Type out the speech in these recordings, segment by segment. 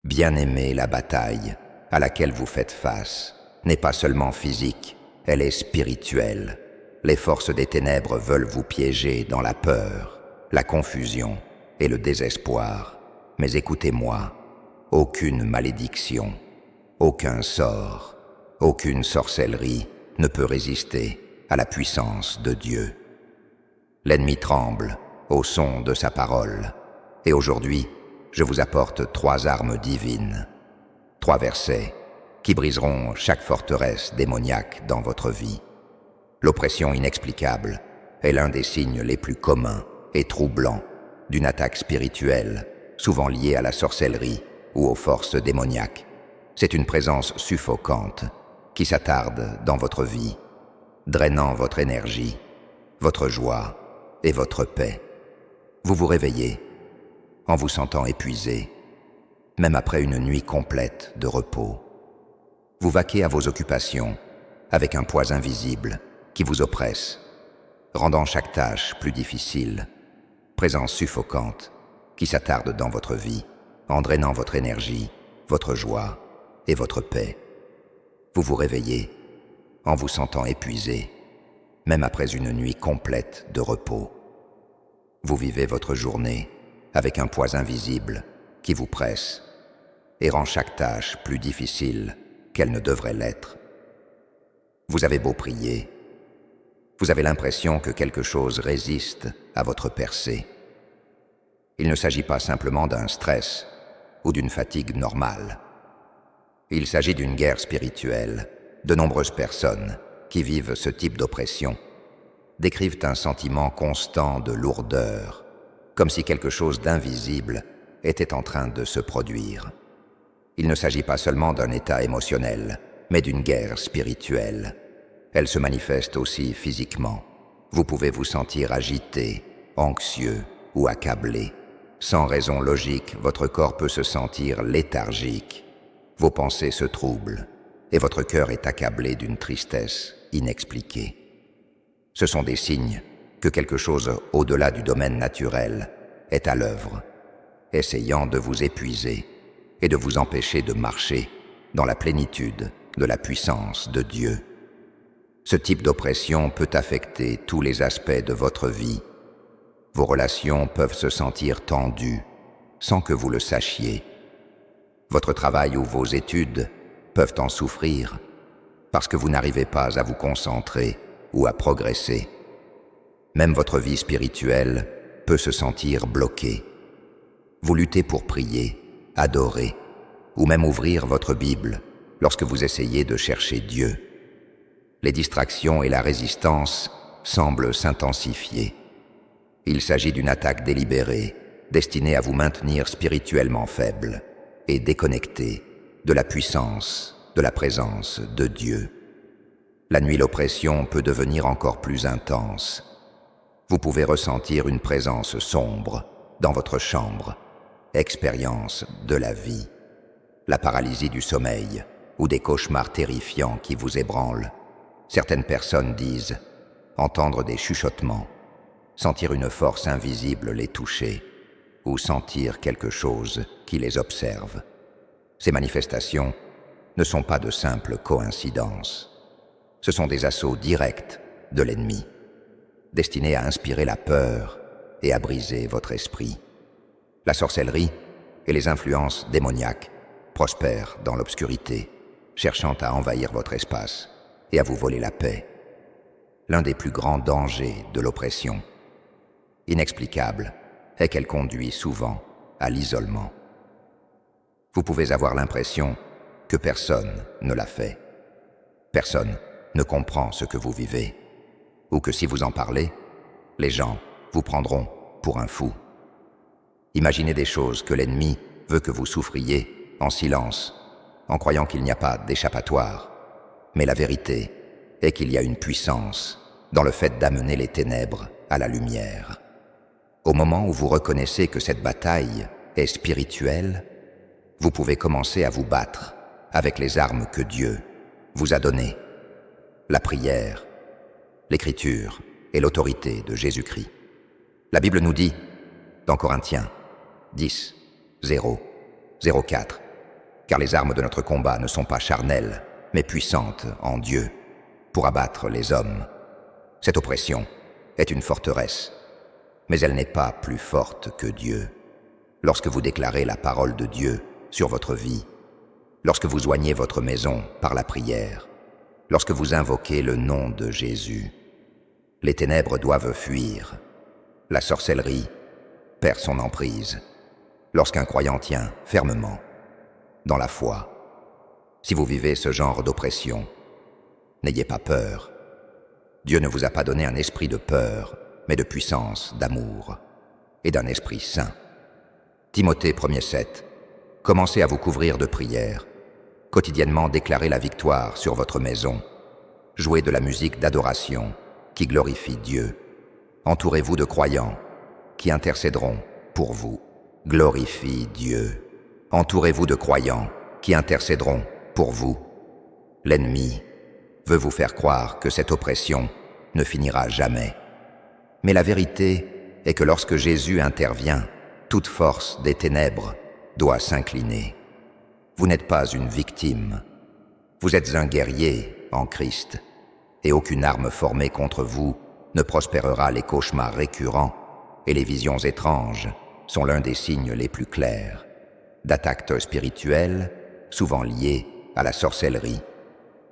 Bien-aimés, la bataille à laquelle vous faites face n'est pas seulement physique, elle est spirituelle. Les forces des ténèbres veulent vous piéger dans la peur, la confusion et le désespoir. Mais écoutez-moi, aucune malédiction, aucun sort, aucune sorcellerie ne peut résister à la puissance de Dieu. L'ennemi tremble au son de sa parole. Et aujourd'hui, je vous apporte 3 armes divines, 3 versets qui briseront chaque forteresse démoniaque dans votre vie. L'oppression inexplicable est l'un des signes les plus communs et troublants d'une attaque spirituelle, souvent liée à la sorcellerie ou aux forces démoniaques. C'est une présence suffocante qui s'attarde dans votre vie, drainant votre énergie, votre joie et votre paix. Vous vous réveillez en vous sentant épuisé, même après une nuit complète de repos. Vous vaquez à vos occupations avec un poids invisible qui vous oppresse, rendant chaque tâche plus difficile, présence suffocante qui s'attarde dans votre vie, en drainant votre énergie, votre joie et votre paix. Vous vous réveillez en vous sentant épuisé, même après une nuit complète de repos. Vous vivez votre journée avec un poids invisible qui vous presse et rend chaque tâche plus difficile qu'elle ne devrait l'être. Vous avez beau prier, vous avez l'impression que quelque chose résiste à votre percée. Il ne s'agit pas simplement d'un stress ou d'une fatigue normale. Il s'agit d'une guerre spirituelle. De nombreuses personnes qui vivent ce type d'oppression décrivent un sentiment constant de lourdeur, comme si quelque chose d'invisible était en train de se produire. Il ne s'agit pas seulement d'un état émotionnel, mais d'une guerre spirituelle. Elle se manifeste aussi physiquement. Vous pouvez vous sentir agité, anxieux ou accablé. Sans raison logique, votre corps peut se sentir léthargique. Vos pensées se troublent et votre cœur est accablé d'une tristesse inexpliquée. Ce sont des signes que quelque chose au-delà du domaine naturel est à l'œuvre, essayant de vous épuiser et de vous empêcher de marcher dans la plénitude de la puissance de Dieu. Ce type d'oppression peut affecter tous les aspects de votre vie. Vos relations peuvent se sentir tendues sans que vous le sachiez. Votre travail ou vos études peuvent en souffrir parce que vous n'arrivez pas à vous concentrer ou à progresser. Même votre vie spirituelle peut se sentir bloquée. Vous luttez pour prier, adorer ou même ouvrir votre Bible lorsque vous essayez de chercher Dieu. Les distractions et la résistance semblent s'intensifier. Il s'agit d'une attaque délibérée, destinée à vous maintenir spirituellement faible et déconnecté de la puissance, de la présence de Dieu. La nuit, l'oppression peut devenir encore plus intense. Vous pouvez ressentir une présence sombre dans votre chambre, expérience de la vie, la paralysie du sommeil ou des cauchemars terrifiants qui vous ébranlent. Certaines personnes disent entendre des chuchotements, sentir une force invisible les toucher ou sentir quelque chose qui les observe. Ces manifestations ne sont pas de simples coïncidences. Ce sont des assauts directs de l'ennemi, destinés à inspirer la peur et à briser votre esprit. La sorcellerie et les influences démoniaques prospèrent dans l'obscurité, cherchant à envahir votre espace et à vous voler la paix. L'un des plus grands dangers de l'oppression inexplicable est qu'elle conduit souvent à l'isolement. Vous pouvez avoir l'impression que personne ne l'a fait. Personne ne comprend ce que vous vivez, ou que si vous en parlez, les gens vous prendront pour un fou. Imaginez des choses que l'ennemi veut que vous souffriez en silence, en croyant qu'il n'y a pas d'échappatoire. Mais la vérité est qu'il y a une puissance dans le fait d'amener les ténèbres à la lumière. Au moment où vous reconnaissez que cette bataille est spirituelle, vous pouvez commencer à vous battre avec les armes que Dieu vous a données, la prière, l'écriture et l'autorité de Jésus-Christ. La Bible nous dit, dans Corinthiens 10, 0, 04, car les armes de notre combat ne sont pas charnelles, mais puissantes en Dieu, pour abattre les hommes. Cette oppression est une forteresse, mais elle n'est pas plus forte que Dieu. Lorsque vous déclarez la parole de Dieu sur votre vie, lorsque vous joignez votre maison par la prière, lorsque vous invoquez le nom de Jésus, les ténèbres doivent fuir. La sorcellerie perd son emprise lorsqu'un croyant tient fermement dans la foi. Si vous vivez ce genre d'oppression, n'ayez pas peur. Dieu ne vous a pas donné un esprit de peur, mais de puissance, d'amour et d'un esprit saint. Timothée 1:7. Commencez à vous couvrir de prières. Quotidiennement déclarez la victoire sur votre maison. Jouez de la musique d'adoration qui glorifie Dieu. Entourez-vous de croyants qui intercéderont pour vous. Glorifie Dieu. Entourez-vous de croyants qui intercéderont pour vous. L'ennemi veut vous faire croire que cette oppression ne finira jamais. Mais la vérité est que lorsque Jésus intervient, toute force des ténèbres doit s'incliner. Vous n'êtes pas une victime. Vous êtes un guerrier en Christ, et aucune arme formée contre vous ne prospérera. Les cauchemars récurrents et les visions étranges sont l'un des signes les plus clairs d'attaques spirituelles, souvent liées à la sorcellerie,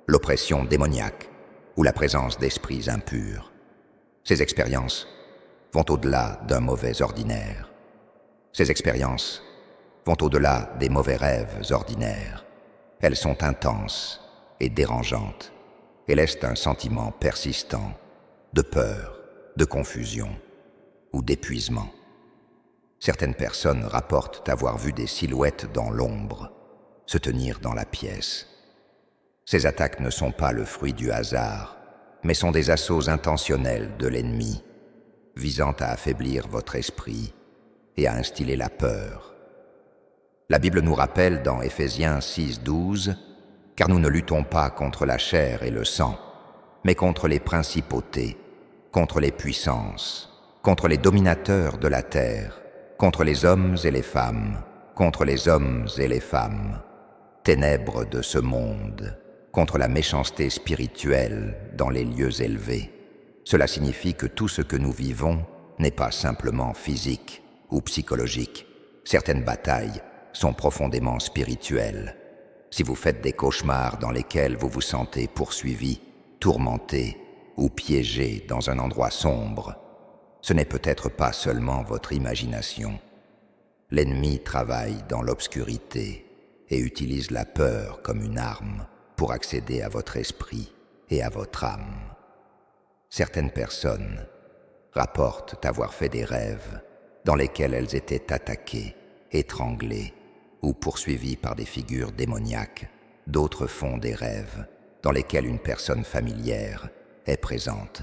l'oppression démoniaque ou la présence d'esprits impurs. Ces expériences vont au-delà d'un mauvais ordinaire. Ces expériences vont au-delà des mauvais rêves ordinaires. Elles sont intenses et dérangeantes et laissent un sentiment persistant de peur, de confusion ou d'épuisement. Certaines personnes rapportent avoir vu des silhouettes dans l'ombre se tenir dans la pièce. Ces attaques ne sont pas le fruit du hasard, mais sont des assauts intentionnels de l'ennemi, visant à affaiblir votre esprit et à instiller la peur. La Bible nous rappelle dans Éphésiens 6:12 « Car nous ne luttons pas contre la chair et le sang, mais contre les principautés, contre les puissances, contre les dominateurs de la terre, contre les hommes et les femmes, contre les hommes et les femmes, ténèbres de ce monde, contre la méchanceté spirituelle dans les lieux élevés. » Cela signifie que tout ce que nous vivons n'est pas simplement physique ou psychologique. Certaines batailles sont profondément spirituelles. Si vous faites des cauchemars dans lesquels vous vous sentez poursuivi, tourmenté ou piégé dans un endroit sombre, ce n'est peut-être pas seulement votre imagination. L'ennemi travaille dans l'obscurité et utilise la peur comme une arme pour accéder à votre esprit et à votre âme. Certaines personnes rapportent avoir fait des rêves dans lesquels elles étaient attaquées, étranglées ou poursuivies par des figures démoniaques. D'autres font des rêves dans lesquels une personne familière est présente.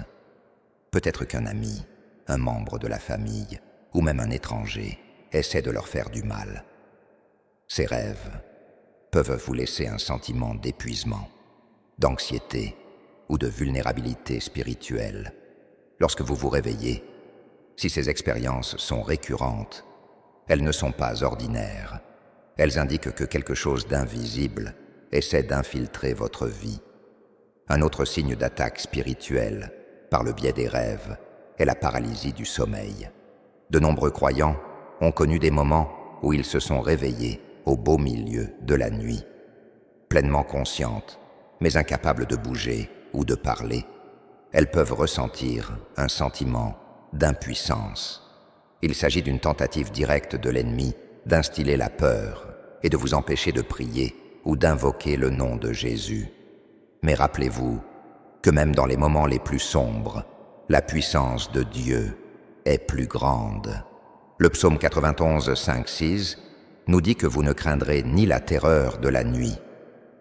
Peut-être qu'un ami, un membre de la famille ou même un étranger essaie de leur faire du mal. Ces rêves peuvent vous laisser un sentiment d'épuisement, d'anxiété ou de vulnérabilité spirituelle. Lorsque vous vous réveillez, si ces expériences sont récurrentes, elles ne sont pas ordinaires. Elles indiquent que quelque chose d'invisible essaie d'infiltrer votre vie. Un autre signe d'attaque spirituelle, par le biais des rêves, est la paralysie du sommeil. De nombreux croyants ont connu des moments où ils se sont réveillés au beau milieu de la nuit, pleinement conscientes, mais incapables de bouger ou de parler. Elles peuvent ressentir un sentiment d'impuissance. Il s'agit d'une tentative directe de l'ennemi d'instiller la peur et de vous empêcher de prier ou d'invoquer le nom de Jésus. Mais rappelez-vous que même dans les moments les plus sombres, la puissance de Dieu est plus grande. Le psaume 91, 5, 6 nous dit que vous ne craindrez ni la terreur de la nuit,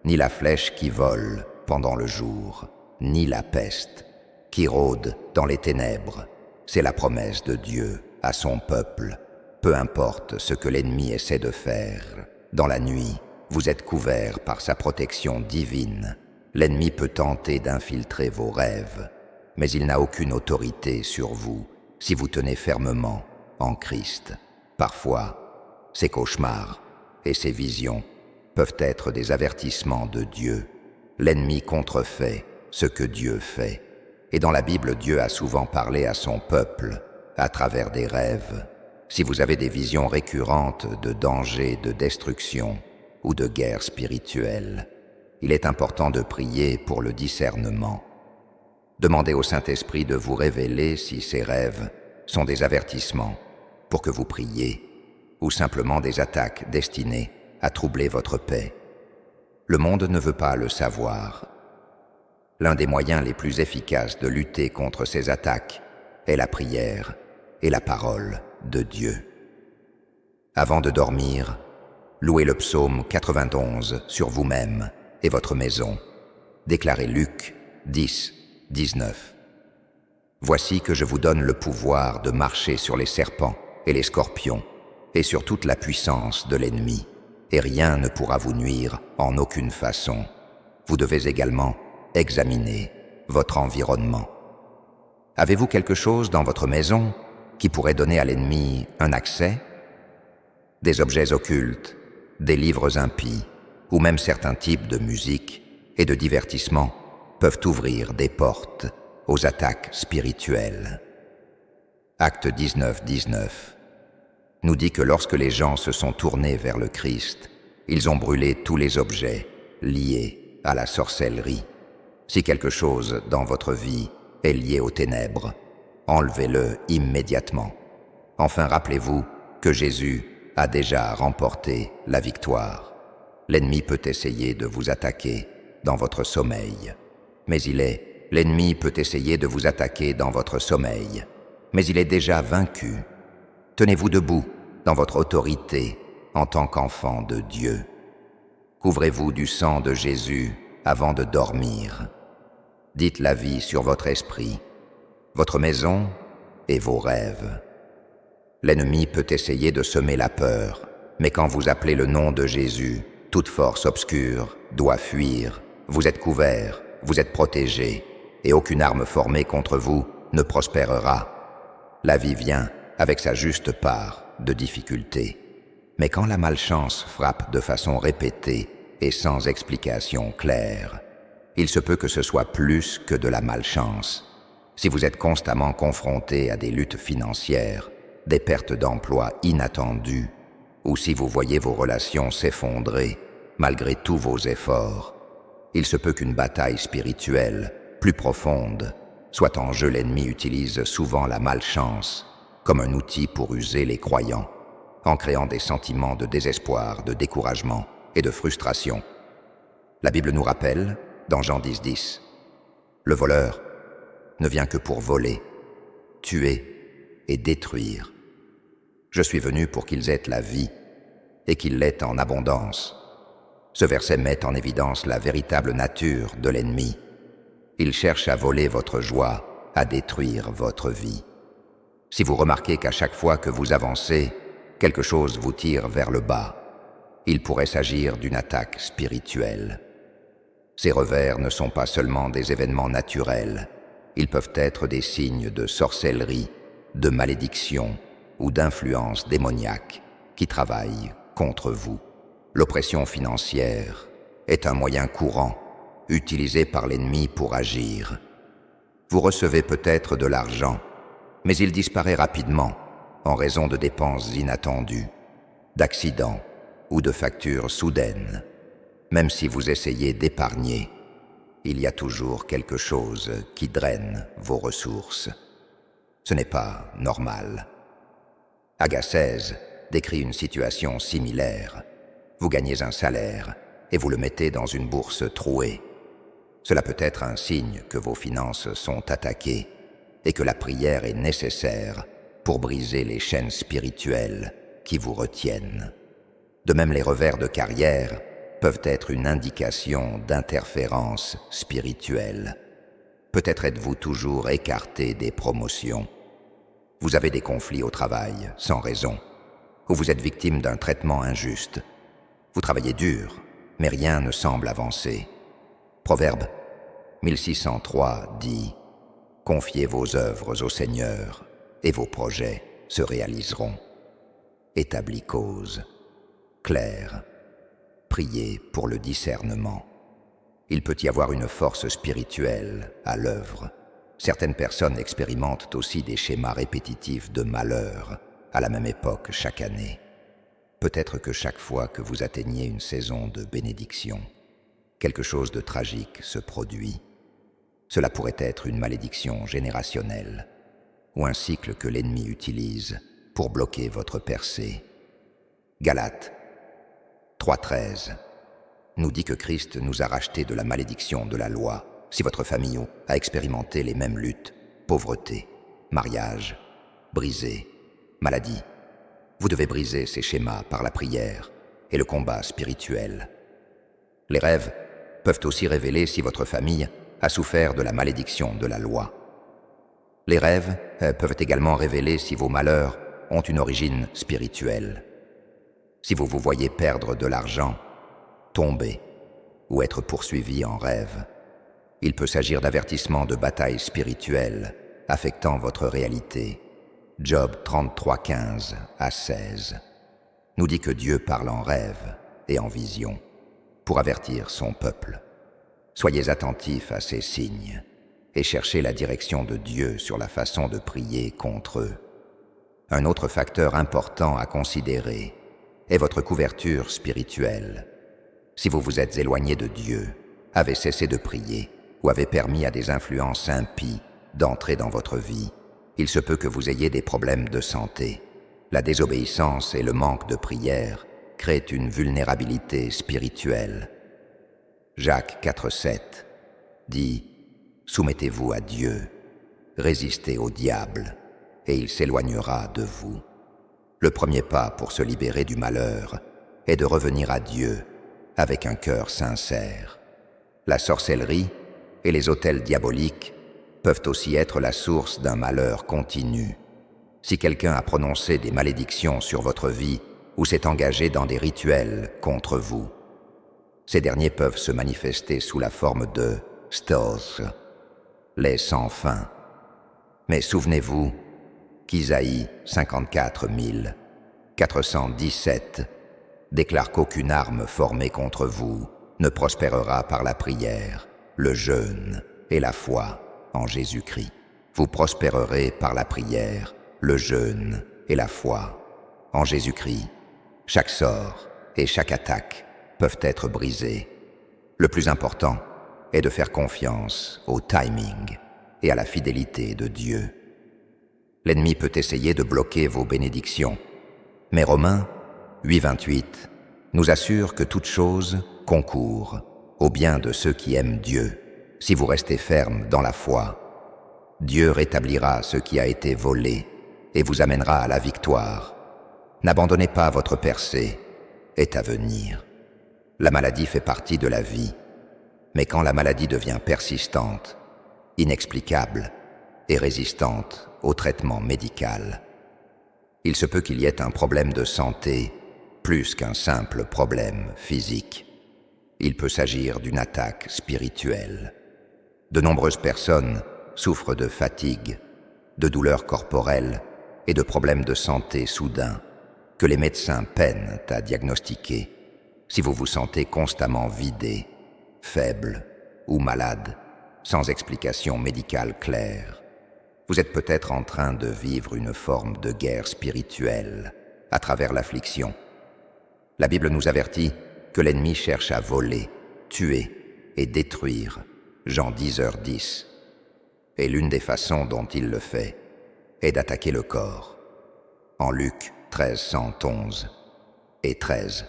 ni la flèche qui vole pendant le jour, ni la peste qui rôde dans les ténèbres. C'est la promesse de Dieu à son peuple. Peu importe ce que l'ennemi essaie de faire, dans la nuit, vous êtes couverts par sa protection divine. L'ennemi peut tenter d'infiltrer vos rêves, mais il n'a aucune autorité sur vous si vous tenez fermement en Christ. Parfois, ces cauchemars et ces visions peuvent être des avertissements de Dieu. L'ennemi contrefait ce que Dieu fait. Et dans la Bible, Dieu a souvent parlé à son peuple à travers des rêves. Si vous avez des visions récurrentes de danger, de destruction ou de guerre spirituelle, il est important de prier pour le discernement. Demandez au Saint-Esprit de vous révéler si ces rêves sont des avertissements pour que vous priez ou simplement des attaques destinées à troubler votre paix. Le monde ne veut pas le savoir. L'un des moyens les plus efficaces de lutter contre ces attaques est la prière et la parole de Dieu. Avant de dormir, louez le psaume 91 sur vous-même et votre maison. Déclarez Luc 10, 19. Voici que je vous donne le pouvoir de marcher sur les serpents et les scorpions et sur toute la puissance de l'ennemi, et rien ne pourra vous nuire en aucune façon. Vous devez également examiner votre environnement. Avez-vous quelque chose dans votre maison qui pourrait donner à l'ennemi un accès? Des objets occultes, des livres impies, ou même certains types de musique et de divertissement peuvent ouvrir des portes aux attaques spirituelles. Acte 19, 19 nous dit que lorsque les gens se sont tournés vers le Christ, ils ont brûlé tous les objets liés à la sorcellerie. Si quelque chose dans votre vie est lié aux ténèbres, enlevez-le immédiatement. Enfin, rappelez-vous que Jésus a déjà remporté la victoire. L'ennemi peut essayer de vous attaquer dans votre sommeil, mais l'ennemi peut essayer de vous attaquer dans votre sommeil, mais il est déjà vaincu. Tenez-vous debout dans votre autorité en tant qu'enfant de Dieu. Couvrez-vous du sang de Jésus avant de dormir. Dites la vie sur votre esprit, votre maison et vos rêves. L'ennemi peut essayer de semer la peur, mais quand vous appelez le nom de Jésus, toute force obscure doit fuir. Vous êtes couverts, vous êtes protégés, et aucune arme formée contre vous ne prospérera. La vie vient avec sa juste part de difficultés. Mais quand la malchance frappe de façon répétée et sans explication claire, il se peut que ce soit plus que de la malchance. Si vous êtes constamment confronté à des luttes financières, des pertes d'emploi inattendues, ou si vous voyez vos relations s'effondrer malgré tous vos efforts, il se peut qu'une bataille spirituelle plus profonde soit en jeu. L'ennemi utilise souvent la malchance comme un outil pour user les croyants, en créant des sentiments de désespoir, de découragement et de frustration. La Bible nous rappelle, dans Jean 10, 10, « Le voleur ne vient que pour voler, tuer et détruire. Je suis venu pour qu'ils aient la vie et qu'ils l'aient en abondance. » Ce verset met en évidence la véritable nature de l'ennemi. Il cherche à voler votre joie, à détruire votre vie. Si vous remarquez qu'à chaque fois que vous avancez, quelque chose vous tire vers le bas, il pourrait s'agir d'une attaque spirituelle. Ces revers ne sont pas seulement des événements naturels, ils peuvent être des signes de sorcellerie, de malédiction ou d'influence démoniaque qui travaillent contre vous. L'oppression financière est un moyen courant utilisé par l'ennemi pour agir. Vous recevez peut-être de l'argent, mais il disparaît rapidement en raison de dépenses inattendues, d'accidents ou de factures soudaines. Même si vous essayez d'épargner, il y a toujours quelque chose qui draine vos ressources. Ce n'est pas normal. Agassèse décrit une situation similaire. Vous gagnez un salaire et vous le mettez dans une bourse trouée. Cela peut être un signe que vos finances sont attaquées et que la prière est nécessaire pour briser les chaînes spirituelles qui vous retiennent. De même, les revers de carrière peuvent être une indication d'interférence spirituelle. Peut-être êtes-vous toujours écarté des promotions. Vous avez des conflits au travail sans raison, ou vous êtes victime d'un traitement injuste. Vous travaillez dur, mais rien ne semble avancer. Proverbe 1603 dit « Confiez vos œuvres au Seigneur, et vos projets se réaliseront. » Établie cause. Claire. Priez pour le discernement. Il peut y avoir une force spirituelle à l'œuvre. Certaines personnes expérimentent aussi des schémas répétitifs de malheur à la même époque chaque année. Peut-être que chaque fois que vous atteignez une saison de bénédiction, quelque chose de tragique se produit. Cela pourrait être une malédiction générationnelle ou un cycle que l'ennemi utilise pour bloquer votre percée. Galates 3:13 nous dit que Christ nous a rachetés de la malédiction de la loi. Si votre famille a expérimenté les mêmes luttes, pauvreté, mariage, brisé, maladie, vous devez briser ces schémas par la prière et le combat spirituel. Les rêves peuvent aussi révéler si votre famille a souffert de la malédiction de la loi. Les rêves peuvent également révéler si vos malheurs ont une origine spirituelle. Si vous vous voyez perdre de l'argent, tomber ou être poursuivi en rêve, il peut s'agir d'avertissements de batailles spirituelles affectant votre réalité. Job 33:15 à 16 nous dit que Dieu parle en rêve et en vision pour avertir son peuple. Soyez attentifs à ces signes et cherchez la direction de Dieu sur la façon de prier contre eux. Un autre facteur important à considérer est votre couverture spirituelle. Si vous vous êtes éloigné de Dieu, avez cessé de prier ou avez permis à des influences impies d'entrer dans votre vie, il se peut que vous ayez des problèmes de santé. La désobéissance et le manque de prière créent une vulnérabilité spirituelle. Jacques 4:7 dit « Soumettez-vous à Dieu, résistez au diable, et il s'éloignera de vous. » Le premier pas pour se libérer du malheur est de revenir à Dieu avec un cœur sincère. La sorcellerie et les autels diaboliques peuvent aussi être la source d'un malheur continu. Si quelqu'un a prononcé des malédictions sur votre vie ou s'est engagé dans des rituels contre vous, ces derniers peuvent se manifester sous la forme de stos, les sans fin. Mais souvenez-vous qu'Isaïe 54:417 déclare qu'aucune arme formée contre vous ne prospérera par la prière, le jeûne et la foi en Jésus-Christ. Vous prospérerez par la prière, le jeûne et la foi en Jésus-Christ. Chaque sort et chaque attaque peuvent être brisés. Le plus important est de faire confiance au timing et à la fidélité de Dieu. L'ennemi peut essayer de bloquer vos bénédictions, mais Romains 8:28 nous assure que toute chose concourt au bien de ceux qui aiment Dieu. Si vous restez ferme dans la foi, Dieu rétablira ce qui a été volé et vous amènera à la victoire. N'abandonnez pas votre percée, est à venir. La maladie fait partie de la vie, mais quand la maladie devient persistante, inexplicable et résistante au traitement médical, il se peut qu'il y ait un problème de santé plus qu'un simple problème physique. Il peut s'agir d'une attaque spirituelle. De nombreuses personnes souffrent de fatigue, de douleurs corporelles et de problèmes de santé soudains que les médecins peinent à diagnostiquer. Si vous vous sentez constamment vidé, faible ou malade, sans explication médicale claire, vous êtes peut-être en train de vivre une forme de guerre spirituelle à travers l'affliction. La Bible nous avertit que l'ennemi cherche à voler, tuer et détruire, Jean 10:10. Et l'une des façons dont il le fait est d'attaquer le corps. En Luc 13:111 et 13.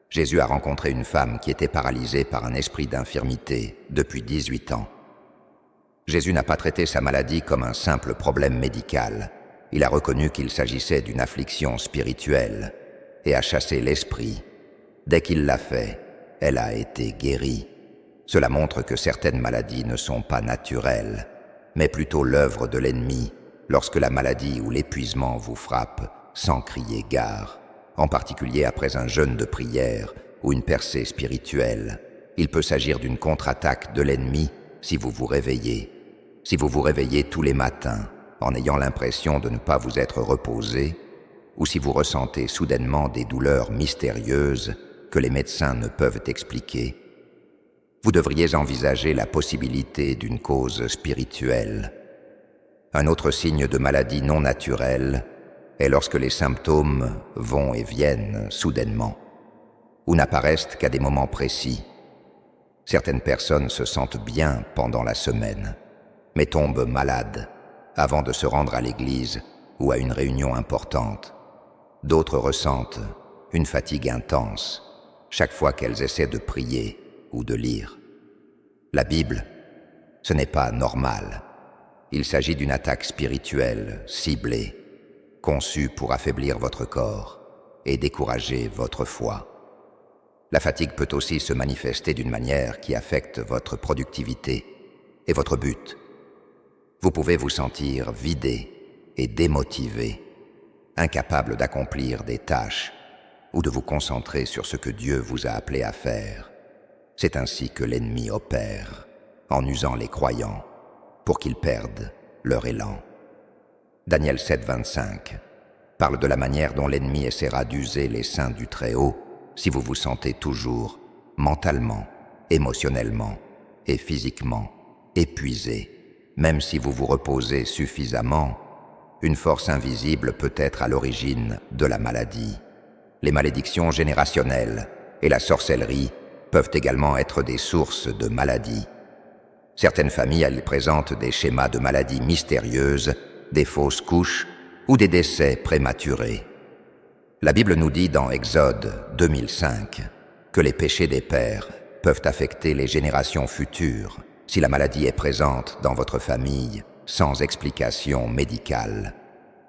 Jésus a rencontré une femme qui était paralysée par un esprit d'infirmité depuis 18 ans. Jésus n'a pas traité sa maladie comme un simple problème médical. Il a reconnu qu'il s'agissait d'une affliction spirituelle et a chassé l'esprit. Dès qu'il l'a fait, elle a été guérie. Cela montre que certaines maladies ne sont pas naturelles, mais plutôt l'œuvre de l'ennemi lorsque la maladie ou l'épuisement vous frappe sans crier gare. En particulier après un jeûne de prière ou une percée spirituelle, il peut s'agir d'une contre-attaque de l'ennemi si vous vous réveillez. Si vous vous réveillez tous les matins en ayant l'impression de ne pas vous être reposé, ou si vous ressentez soudainement des douleurs mystérieuses, que les médecins ne peuvent expliquer, vous devriez envisager la possibilité d'une cause spirituelle. Un autre signe de maladie non naturelle est lorsque les symptômes vont et viennent soudainement, ou n'apparaissent qu'à des moments précis. Certaines personnes se sentent bien pendant la semaine, mais tombent malades avant de se rendre à l'église ou à une réunion importante. D'autres ressentent une fatigue intense chaque fois qu'elles essaient de prier ou de lire. La Bible, ce n'est pas normal. Il s'agit d'une attaque spirituelle ciblée, conçue pour affaiblir votre corps et décourager votre foi. La fatigue peut aussi se manifester d'une manière qui affecte votre productivité et votre but. Vous pouvez vous sentir vidé et démotivé, incapable d'accomplir des tâches ou de vous concentrer sur ce que Dieu vous a appelé à faire. C'est ainsi que l'ennemi opère, en usant les croyants pour qu'ils perdent leur élan. Daniel 7,25 parle de la manière dont l'ennemi essaiera d'user les saints du Très-Haut si vous vous sentez toujours mentalement, émotionnellement et physiquement épuisé. Même si vous vous reposez suffisamment, une force invisible peut être à l'origine de la maladie. Les malédictions générationnelles et la sorcellerie peuvent également être des sources de maladies. Certaines familles présentent des schémas de maladies mystérieuses, des fausses couches ou des décès prématurés. La Bible nous dit dans Exode 2005 que les péchés des pères peuvent affecter les générations futures si la maladie est présente dans votre famille sans explication médicale.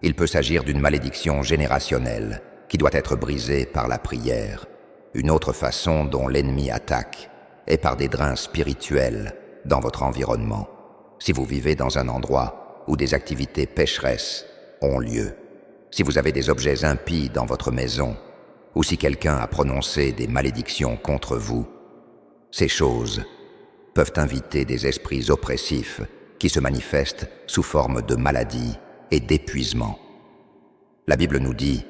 Il peut s'agir d'une malédiction générationnelle qui doit être brisée par la prière. Une autre façon dont l'ennemi attaque est par des drains spirituels dans votre environnement. Si vous vivez dans un endroit où des activités pécheresses ont lieu, si vous avez des objets impies dans votre maison, ou si quelqu'un a prononcé des malédictions contre vous, ces choses peuvent inviter des esprits oppressifs qui se manifestent sous forme de maladie et d'épuisement. La Bible nous dit,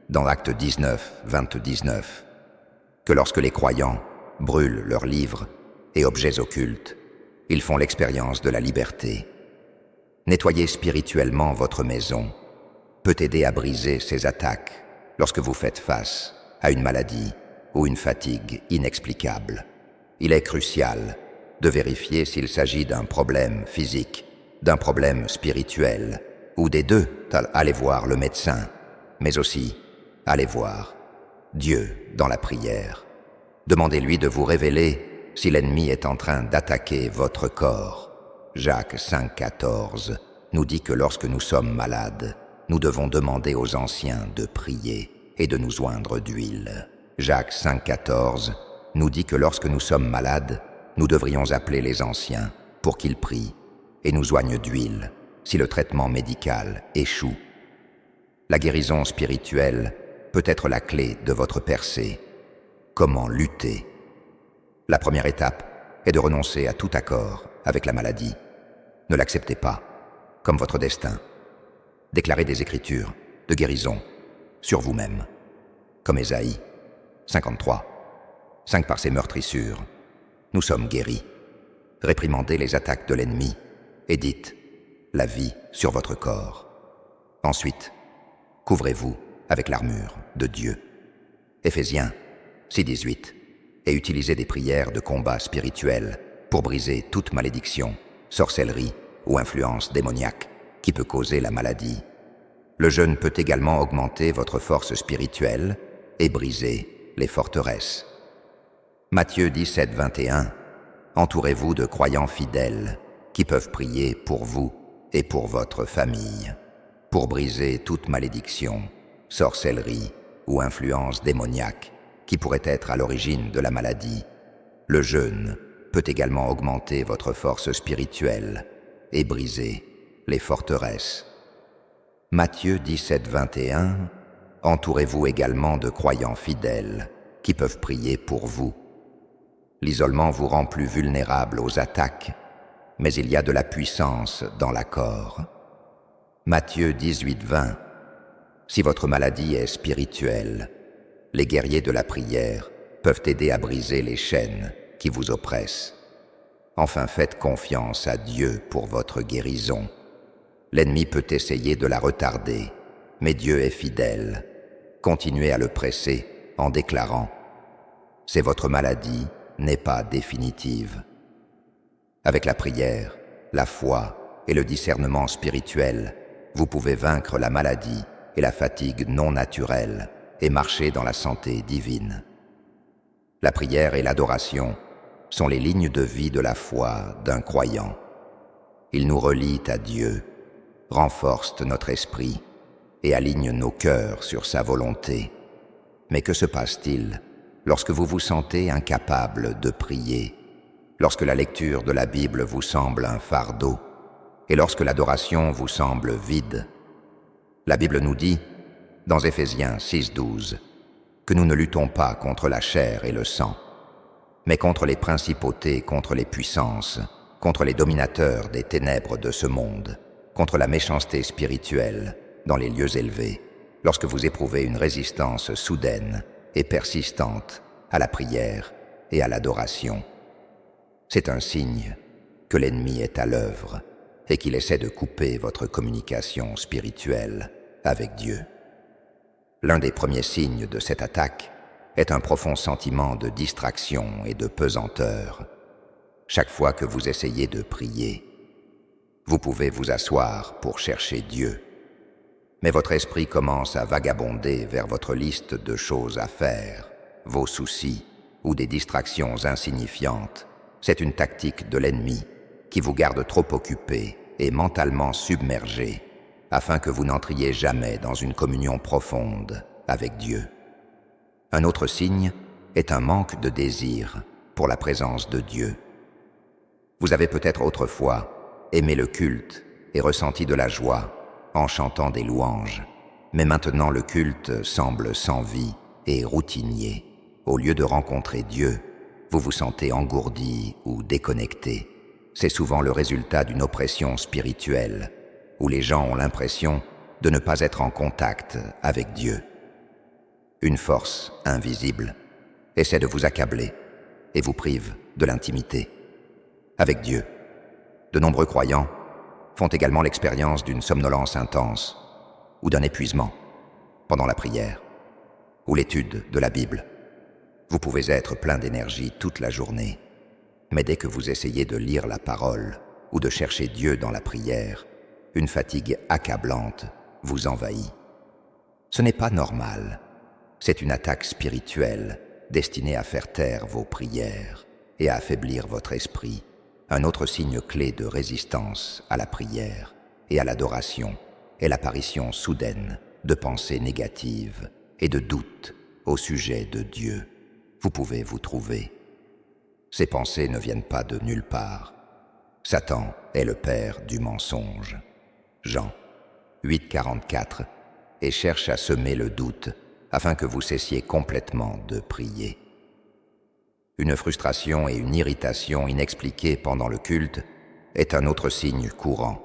dans Actes 19, 19, que lorsque les croyants brûlent leurs livres et objets occultes, ils font l'expérience de la liberté. Nettoyer spirituellement votre maison peut aider à briser ces attaques lorsque vous faites face à une maladie ou une fatigue inexplicable. Il est crucial de vérifier s'il s'agit d'un problème physique, d'un problème spirituel, ou des deux. Allez voir le médecin, mais aussi allez voir Dieu dans la prière. Demandez-lui de vous révéler si l'ennemi est en train d'attaquer votre corps. Jacques 5,14 nous dit que lorsque nous sommes malades, nous devons demander aux anciens de prier et de nous oindre d'huile. Jacques 5,14 nous dit que lorsque nous sommes malades, nous devrions appeler les anciens pour qu'ils prient et nous oignent d'huile si le traitement médical échoue. La guérison spirituelle peut être la clé de votre percée. Comment lutter? La première étape est de renoncer à tout accord avec la maladie. Ne l'acceptez pas comme votre destin. Déclarez des écritures de guérison sur vous-même, comme Ésaïe 53. 5 par ses meurtrissures, nous sommes guéris. Réprimandez les attaques de l'ennemi et dites la vie sur votre corps. Ensuite, couvrez-vous avec l'armure de Dieu. Éphésiens 6,18 et utilisez des prières de combat spirituel pour briser toute malédiction, sorcellerie ou influence démoniaque qui peut causer la maladie. Le jeûne peut également augmenter votre force spirituelle et briser les forteresses. Matthieu 17, 21 entourez-vous de croyants fidèles qui peuvent prier pour vous et pour votre famille, pour briser toute malédiction, sorcellerie ou influence démoniaque qui pourrait être à l'origine de la maladie. Le jeûne peut également augmenter votre force spirituelle et briser les forteresses. Matthieu 17, 21 entourez-vous également de croyants fidèles qui peuvent prier pour vous. L'isolement vous rend plus vulnérable aux attaques, mais il y a de la puissance dans l'accord. Matthieu 18, 20 si votre maladie est spirituelle, les guerriers de la prière peuvent aider à briser les chaînes qui vous oppressent. Enfin, faites confiance à Dieu pour votre guérison. L'ennemi peut essayer de la retarder, mais Dieu est fidèle. Continuez à le presser en déclarant « C'est votre maladie n'est pas définitive ». Avec la prière, la foi et le discernement spirituel, vous pouvez vaincre la maladie et la fatigue non naturelle et marcher dans la santé divine. La prière et l'adoration sont les lignes de vie de la foi d'un croyant. Ils nous relient à Dieu, renforcent notre esprit et alignent nos cœurs sur sa volonté. Mais que se passe-t-il lorsque vous vous sentez incapable de prier, lorsque la lecture de la Bible vous semble un fardeau et lorsque l'adoration vous semble vide? La Bible nous dit, dans Éphésiens 6:12, que nous ne luttons pas contre la chair et le sang, mais contre les principautés, contre les puissances, contre les dominateurs des ténèbres de ce monde, contre la méchanceté spirituelle dans les lieux élevés, lorsque vous éprouvez une résistance soudaine et persistante à la prière et à l'adoration. C'est un signe que l'ennemi est à l'œuvre et qu'il essaie de couper votre communication spirituelle avec Dieu. L'un des premiers signes de cette attaque est un profond sentiment de distraction et de pesanteur. Chaque fois que vous essayez de prier, vous pouvez vous asseoir pour chercher Dieu. Mais votre esprit commence à vagabonder vers votre liste de choses à faire, vos soucis ou des distractions insignifiantes. C'est une tactique de l'ennemi qui vous garde trop occupé et mentalement submergé afin que vous n'entriez jamais dans une communion profonde avec Dieu. Un autre signe est un manque de désir pour la présence de Dieu. Vous avez peut-être autrefois aimé le culte et ressenti de la joie en chantant des louanges, mais maintenant le culte semble sans vie et routinier. Au lieu de rencontrer Dieu, vous vous sentez engourdi ou déconnecté. C'est souvent le résultat d'une oppression spirituelle, où les gens ont l'impression de ne pas être en contact avec Dieu. Une force invisible essaie de vous accabler et vous prive de l'intimité avec Dieu. De nombreux croyants font également l'expérience d'une somnolence intense ou d'un épuisement pendant la prière ou l'étude de la Bible. Vous pouvez être plein d'énergie toute la journée, mais dès que vous essayez de lire la parole ou de chercher Dieu dans la prière, une fatigue accablante vous envahit. Ce n'est pas normal. C'est une attaque spirituelle destinée à faire taire vos prières et à affaiblir votre esprit. Un autre signe clé de résistance à la prière et à l'adoration est l'apparition soudaine de pensées négatives et de doutes au sujet de Dieu. Vous pouvez vous trouver. Ces pensées ne viennent pas de nulle part. Satan est le père du mensonge. Jean 8:44 et cherche à semer le doute afin que vous cessiez complètement de prier. Une frustration et une irritation inexpliquées pendant le culte est un autre signe courant.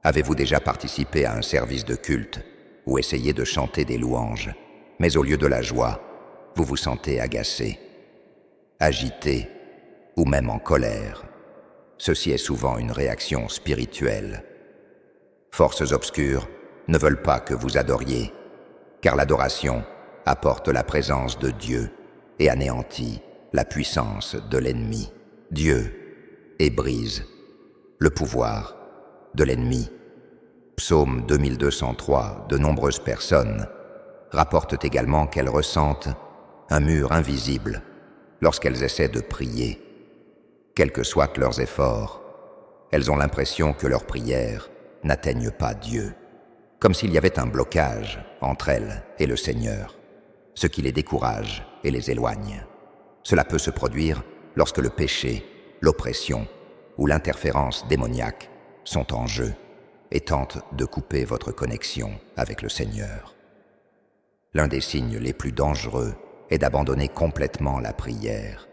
Avez-vous déjà participé à un service de culte ou essayé de chanter des louanges, mais au lieu de la joie, vous vous sentez agacé, agité ou même en colère? Ceci est souvent une réaction spirituelle. Forces obscures ne veulent pas que vous adoriez, car l'adoration apporte la présence de Dieu et anéantit la puissance de l'ennemi. Dieu brise le pouvoir de l'ennemi. Psaume 2203, de nombreuses personnes rapportent également qu'elles ressentent un mur invisible lorsqu'elles essaient de prier. Quels que soient leurs efforts, elles ont l'impression que leurs prières n'atteignent pas Dieu, comme s'il y avait un blocage entre elles et le Seigneur, ce qui les décourage et les éloigne. Cela peut se produire lorsque le péché, l'oppression ou l'interférence démoniaque sont en jeu et tentent de couper votre connexion avec le Seigneur. L'un des signes les plus dangereux est d'abandonner complètement la prière.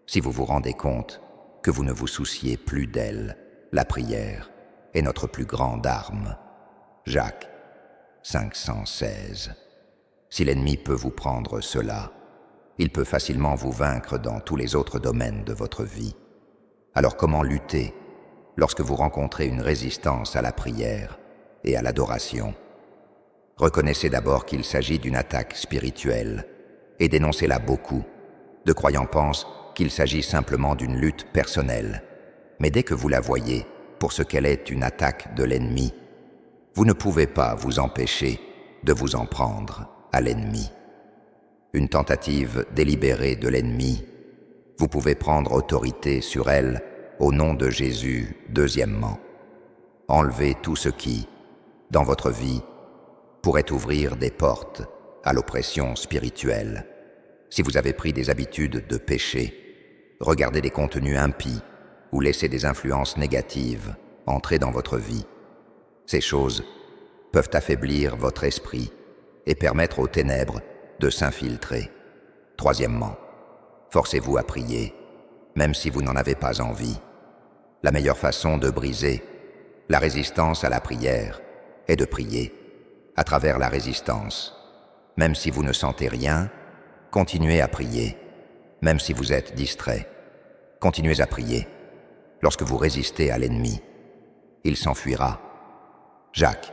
Si vous vous rendez compte que vous ne vous souciez plus d'elle, la prière est notre plus grande arme. Jacques 5:16. Si l'ennemi peut vous prendre cela, Il peut facilement vous vaincre dans tous les autres domaines de votre vie. Alors comment lutter lorsque vous rencontrez une résistance à la prière et à l'adoration? Reconnaissez d'abord qu'il s'agit d'une attaque spirituelle et dénoncez-la beaucoup. De croyants pensent qu'il s'agit simplement d'une lutte personnelle. Mais dès que vous la voyez pour ce qu'elle est, une attaque de l'ennemi, vous ne pouvez pas vous empêcher de vous en prendre à l'ennemi. Une tentative délibérée de l'ennemi, vous pouvez prendre autorité sur elle au nom de Jésus. Deuxièmement, enlevez tout ce qui, dans votre vie, pourrait ouvrir des portes à l'oppression spirituelle. Si vous avez pris des habitudes de péché, regardez des contenus impies ou laissez des influences négatives entrer dans votre vie, ces choses peuvent affaiblir votre esprit et permettre aux ténèbres de s'infiltrer. Troisièmement, forcez-vous à prier, même si vous n'en avez pas envie. La meilleure façon de briser la résistance à la prière est de prier à travers la résistance. Même si vous ne sentez rien, continuez à prier. Même si vous êtes distrait, continuez à prier. Lorsque vous résistez à l'ennemi, il s'enfuira. Jacques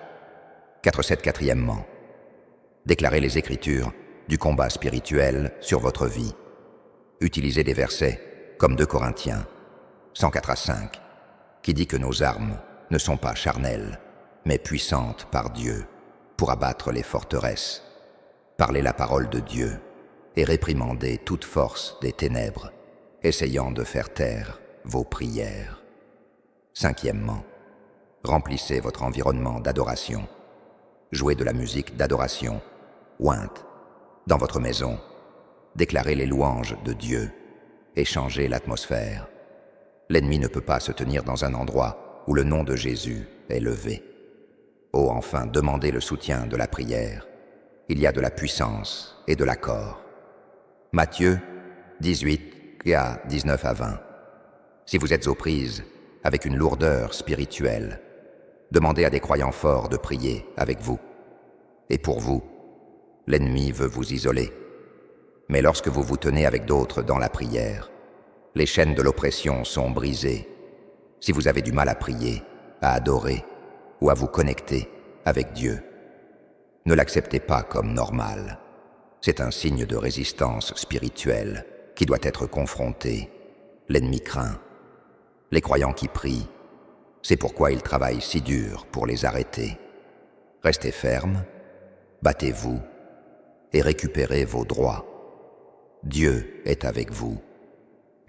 4,7. Quatrièmement, déclarez les Écritures du combat spirituel sur votre vie. Utilisez des versets comme 2 Corinthiens 104-5, qui dit que nos armes ne sont pas charnelles, mais puissantes par Dieu pour abattre les forteresses. Parlez la parole de Dieu et réprimandez toute force des ténèbres, essayant de faire taire vos prières. Cinquièmement, remplissez votre environnement d'adoration. Jouez de la musique d'adoration, ointe, dans votre maison. Déclarez les louanges de Dieu et changez l'atmosphère. L'ennemi ne peut pas se tenir dans un endroit où le nom de Jésus est levé. Oh, enfin, demandez le soutien de la prière. Il y a de la puissance et de l'accord. Matthieu 18, 19-20. Si vous êtes aux prises avec une lourdeur spirituelle, demandez à des croyants forts de prier avec vous. Et pour vous, l'ennemi veut vous isoler. Mais lorsque vous vous tenez avec d'autres dans la prière, les chaînes de l'oppression sont brisées. Si vous avez du mal à prier, à adorer ou à vous connecter avec Dieu, ne l'acceptez pas comme normal. C'est un signe de résistance spirituelle qui doit être confronté. L'ennemi craint. Les croyants qui prient, c'est pourquoi il travaille si dur pour les arrêter. Restez ferme, battez-vous et récupérez vos droits. Dieu est avec vous.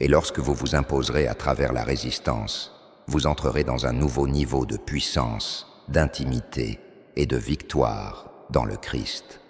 Et lorsque vous vous imposerez à travers la résistance, vous entrerez dans un nouveau niveau de puissance, d'intimité et de victoire dans le Christ.